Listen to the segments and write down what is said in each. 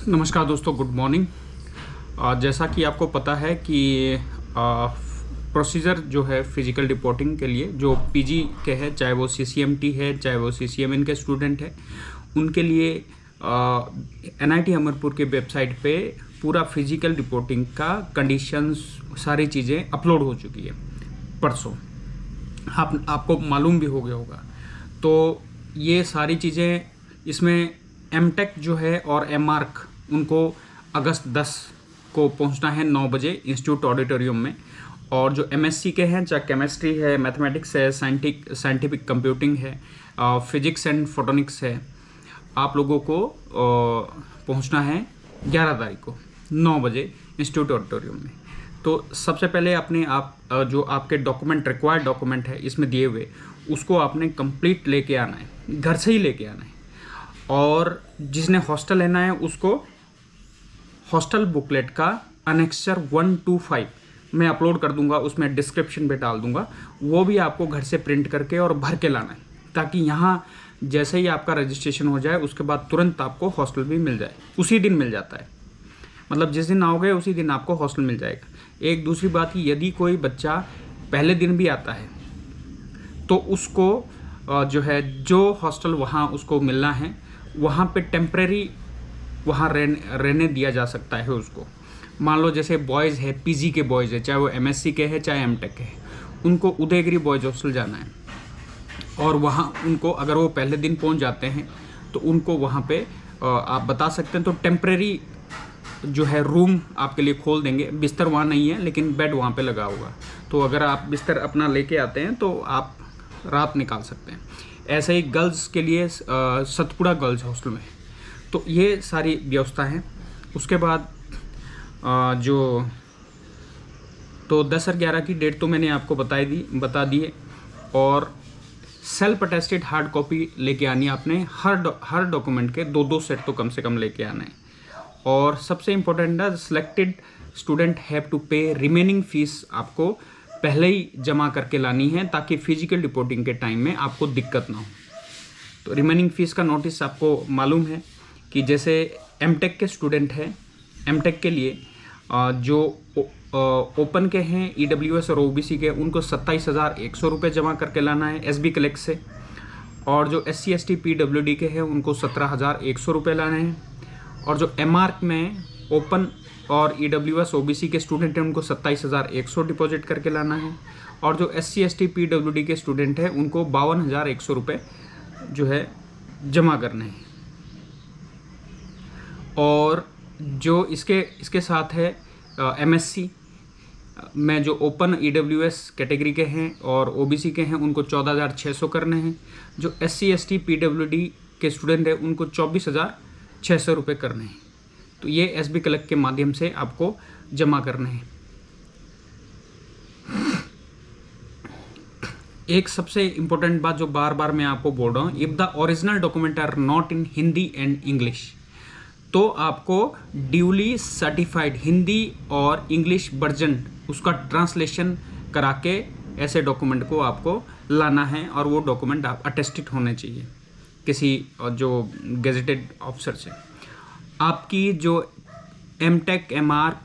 नमस्कार दोस्तों, good morning. जैसा कि आपको पता है कि प्रोसीजर जो है फिजिकल रिपोर्टिंग के लिए जो पीजी के है, चाहे वो सीसीएमटी है चाहे वो सीसीएमएन के स्टूडेंट है, उनके लिए एनआईटी अमरपुर के वेबसाइट पे पूरा फिजिकल रिपोर्टिंग का कंडीशंस सारी चीज़ें अपलोड हो चुकी है परसों। आपको मालूम भी हो गया होगा। तो ये सारी चीज़ें इसमें एमटेक जो है और एमआर्क उनको अगस्त 10 को पहुंचना है 9 बजे इंस्टीट्यूट ऑडिटोरियम में। और जो एमएससी के हैं, चाहे केमिस्ट्री है, मैथमेटिक्स है, साइंटिफिक कंप्यूटिंग है, फिजिक्स एंड फोटोनिक्स है, आप लोगों को पहुंचना है 11 तारीख को 9 बजे इंस्टीट्यूट ऑडिटोरियम में। तो सबसे पहले अपने आप जो आपके डॉक्यूमेंट रिक्वायर्ड डॉक्यूमेंट है इसमें दिए हुए, उसको आपने कंप्लीट लेके आना है, घर से ही लेके आना है। और जिसने हॉस्टल लेना है उसको हॉस्टल बुकलेट का अनेक्सर 125 मैं अपलोड कर दूंगा, उसमें डिस्क्रिप्शन पे डाल दूंगा। वो भी आपको घर से प्रिंट करके और भर के लाना है, ताकि यहाँ जैसे ही आपका रजिस्ट्रेशन हो जाए उसके बाद तुरंत आपको हॉस्टल भी मिल जाए। उसी दिन मिल जाता है, मतलब जिस दिन आओगे उसी दिन आपको हॉस्टल मिल जाएगा। एक दूसरी बात कि यदि कोई बच्चा पहले दिन भी आता है तो उसको जो हॉस्टल वहाँ उसको मिलना है, वहाँ पे टेम्परेरी वहाँ रहने दिया जा सकता है उसको। मान लो जैसे बॉयज़ है, पीजी के बॉयज़ है, चाहे वो एमएससी के है चाहे एमटेक के है, उनको उदयगिरी बॉयज़ हॉस्टल जाना है। और वहाँ उनको अगर वो पहले दिन पहुँच जाते हैं तो उनको वहाँ पे आप बता सकते हैं, तो टेम्परेरी जो है रूम आपके लिए खोल देंगे। बिस्तर वहाँ नहीं है लेकिन बेड वहाँ पे लगा होगा, तो अगर आप बिस्तर अपना लेके आते हैं तो आप रात निकाल सकते हैं। ऐसे ही गर्ल्स के लिए सतपुड़ा गर्ल्स हॉस्टल में, तो ये सारी व्यवस्था है। उसके बाद तो 10 और 11 की डेट तो मैंने आपको बता दी है। और सेल्फ अटेस्टेड हार्ड कॉपी लेके आनी है आपने। हर डॉक्यूमेंट के 2-2 सेट तो कम से कम लेके आना है। और सबसे इम्पोर्टेंट है, सिलेक्टेड स्टूडेंट हैव टू पे रिमेनिंग फीस आपको पहले ही जमा करके लानी है, ताकि फिजिकल रिपोर्टिंग के टाइम में आपको दिक्कत ना हो। तो रिमेनिंग फ़ीस का नोटिस आपको मालूम है कि जैसे एमटेक के स्टूडेंट हैं, एमटेक के लिए जो ओपन के हैं, ईडब्ल्यूएस और ओबीसी के, उनको 27,100 रुपये जमा करके लाना है एसबी कलेक्ट से। और जो SC ST PWD के हैं उनको 17,100 रुपये लाने हैं। और जो एमआर्क में ओपन और ईडब्ल्यूएस ओबीसी के स्टूडेंट हैं उनको 27,100 डिपॉजिट करके लाना है। और जो SC ST PWD के स्टूडेंट हैं उनको 52,100 रुपये जो है जमा करने हैं। और जो इसके साथ है एमएससी में जो ओपन ईडब्ल्यूएस कैटेगरी के हैं और ओबीसी के हैं उनको 14,600 करने हैं। जो SC ST PWD के स्टूडेंट हैं उनको 24,600 रुपये करने हैं। तो ये एसबी कलेक्ट के माध्यम से आपको जमा करने हैं। एक सबसे इम्पोर्टेंट बात जो बार बार मैं आपको बोल रहा हूँ, if the original document are not in Hindi and English, तो आपको ड्यूली सर्टिफाइड हिंदी और इंग्लिश वर्जन उसका ट्रांसलेशन करा के ऐसे डॉक्यूमेंट को आपको लाना है। और वो डॉक्यूमेंट आप अटेस्टेड होने चाहिए किसी जो गेजेटेड ऑफिसर से। आपकी जो एमटेक एमआर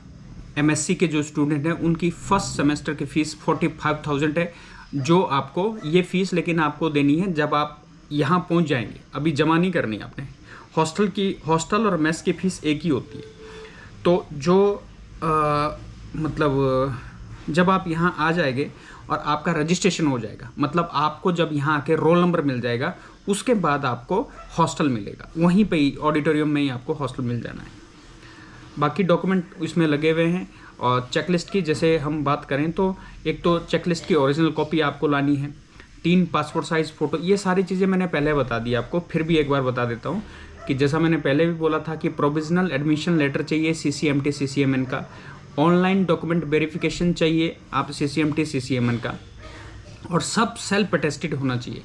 एमएससी के जो स्टूडेंट हैं उनकी फर्स्ट सेमेस्टर की फ़ीस 45,000 है, जो आपको ये फ़ीस लेकिन आपको देनी है जब आप यहाँ पहुँच जाएंगे। अभी जमा नहीं करनी आपने। हॉस्टल और मेस की फ़ीस एक ही होती है। तो जो मतलब जब आप यहाँ आ जाएंगे और आपका रजिस्ट्रेशन हो जाएगा, मतलब आपको जब यहाँ आके रोल नंबर मिल जाएगा, उसके बाद आपको हॉस्टल मिलेगा। वहीं पे ही ऑडिटोरियम में ही आपको हॉस्टल मिल जाना है। बाकी डॉक्यूमेंट इसमें लगे हुए हैं। और चेकलिस्ट की जैसे हम बात करें तो एक तो चेकलिस्ट की ओरिजिनल कॉपी आपको लानी है, 3 पासपोर्ट साइज़ फ़ोटो। ये सारी चीज़ें मैंने पहले बता दी आपको, फिर भी एक बार बता देता हूँ कि जैसा मैंने पहले भी बोला था कि प्रोविजनल एडमिशन लेटर चाहिए CCMT CCMN का, ऑनलाइन डॉक्यूमेंट वेरिफिकेशन चाहिए आप CCMT CCMN का, और सब सेल्फ अटेस्टेड होना चाहिए।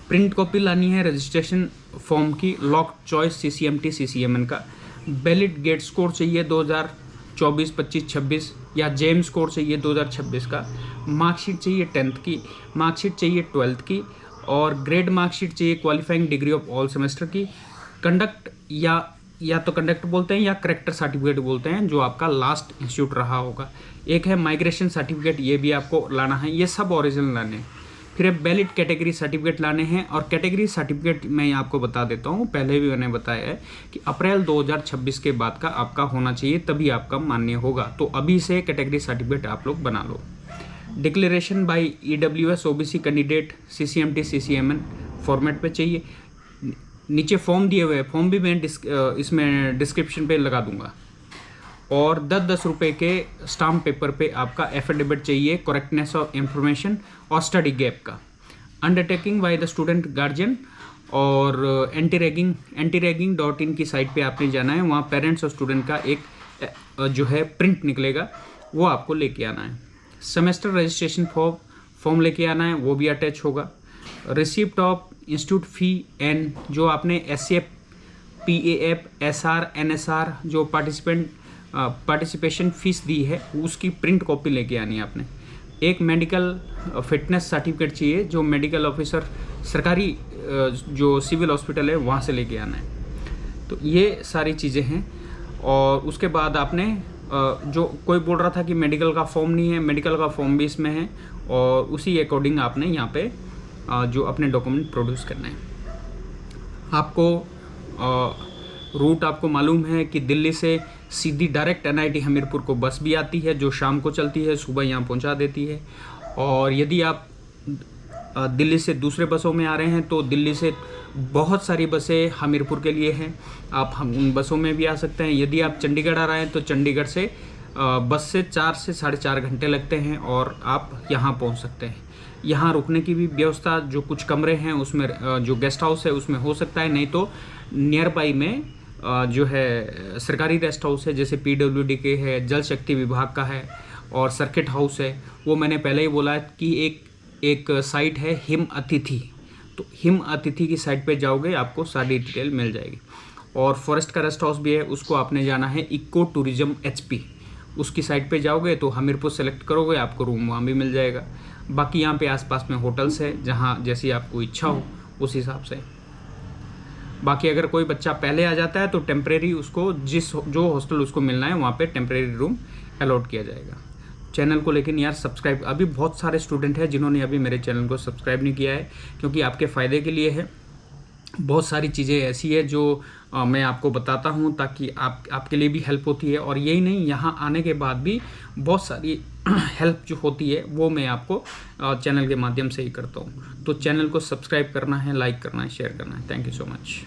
प्रिंट कॉपी लानी है रजिस्ट्रेशन फॉर्म की, लॉक चॉइस CCMT CCMN का। वैलिड गेट स्कोर चाहिए 2024, 25, 26 या जेम स्कोर चाहिए 2026 का। मार्कशीट चाहिए 10th की, मार्कशीट चाहिए 12th की, और ग्रेड मार्कशीट चाहिए qualifying degree of all semester की। कंडक्ट या या तो कंडक्ट बोलते हैं या करेक्टर सर्टिफिकेट बोलते हैं, जो आपका लास्ट इंस्टीट्यूट रहा होगा। एक है माइग्रेशन सर्टिफिकेट, ये भी आपको लाना है, ये सब ओरिजिनल लाने हैं। फिर वैलिड कैटेगरी सर्टिफिकेट लाने हैं, और कैटेगरी सर्टिफिकेट मैं आपको बता देता हूँ, पहले भी मैंने बताया है कि अप्रैल 2026 के बाद का आपका होना चाहिए, तभी आपका मान्य होगा। तो अभी से कैटेगरी सर्टिफिकेट आप लोग बना लो। Declaration by EWS OBC candidate CCMT CCMN format पे चाहिए। नीचे फॉर्म दिए हुए हैं, फॉर्म भी मैं इसमें डिस्क्रिप्शन पे लगा दूंगा। और 10-10 रुपये के स्टाम्प पेपर पे आपका एफिडेविट चाहिए, करेक्टनेस ऑफ इंफॉर्मेशन और स्टडी गैप का। Undertaking by the student guardian, और antiraging.in की साइट पे आपने जाना है, वहाँ पेरेंट्स और स्टूडेंट का एक जो है प्रिंट निकलेगा, वो आपको लेके आना है। सेमेस्टर रजिस्ट्रेशन फॉर्म लेके आना है, वो भी अटैच होगा। Receipt of institute fee and जो आपने SCF PAF SR NSR जो पार्टिसिपेशन फीस दी है, उसकी प्रिंट कॉपी लेके आनी है आपने। एक मेडिकल फिटनेस सर्टिफिकेट चाहिए, जो मेडिकल ऑफिसर सरकारी जो सिविल हॉस्पिटल है वहाँ से लेके आना है। तो ये सारी चीज़ें हैं। और उसके बाद आपने जो कोई बोल रहा था कि मेडिकल का फॉर्म नहीं है, मेडिकल का फॉर्म भी इसमें है, और उसी अकॉर्डिंग आपने यहाँ पे जो अपने डॉक्यूमेंट प्रोड्यूस करना है। आपको रूट आपको मालूम है कि दिल्ली से सीधी डायरेक्ट NIT हमीरपुर को बस भी आती है, जो शाम को चलती है, सुबह यहाँ पहुँचा देती है। और यदि आप दिल्ली से दूसरे बसों में आ रहे हैं तो दिल्ली से बहुत सारी बसें हमीरपुर के लिए हैं, आप हम उन बसों में भी आ सकते हैं। यदि आप चंडीगढ़ आ रहे हैं तो चंडीगढ़ से बस से 4 से 4.5 घंटे लगते हैं और आप यहाँ पहुँच सकते हैं। यहाँ रुकने की भी व्यवस्था, जो कुछ कमरे हैं उसमें जो गेस्ट हाउस है उसमें हो सकता है, नहीं तो नियर बाई में जो है सरकारी रेस्ट हाउस है, जैसे PWD के है, जल शक्ति विभाग का है, और सर्किट हाउस है। वो मैंने पहले ही बोला कि एक साइट है हिम अतिथि, तो हिम अतिथि की साइट पे जाओगे आपको सारी डिटेल मिल जाएगी। और फॉरेस्ट का रेस्ट हाउस भी है, उसको आपने जाना है इको टूरिज्म HP, उसकी साइट पे जाओगे तो हमीरपुर सेलेक्ट करोगे, आपको रूम वहाँ भी मिल जाएगा। बाकी यहाँ पे आसपास में होटल्स है, जहाँ जैसी आपको इच्छा हो उस हिसाब से। बाकी अगर कोई बच्चा पहले आ जाता है तो टेम्परेरी उसको जो हॉस्टल उसको मिलना है वहाँ पे टेम्परेरी रूम अलॉट किया जाएगा। चैनल को लेकिन यार सब्सक्राइब, अभी बहुत सारे स्टूडेंट हैं जिन्होंने अभी मेरे चैनल को सब्सक्राइब नहीं किया है, क्योंकि आपके फ़ायदे के लिए है। बहुत सारी चीज़ें ऐसी है जो मैं आपको बताता हूँ ताकि आपके लिए भी हेल्प होती है। और यही नहीं, यहाँ आने के बाद भी बहुत सारी हेल्प जो होती है वो मैं आपको चैनल के माध्यम से ही करता हूँ। तो चैनल को सब्सक्राइब करना है, लाइक करना है, शेयर करना है। Thank you so much.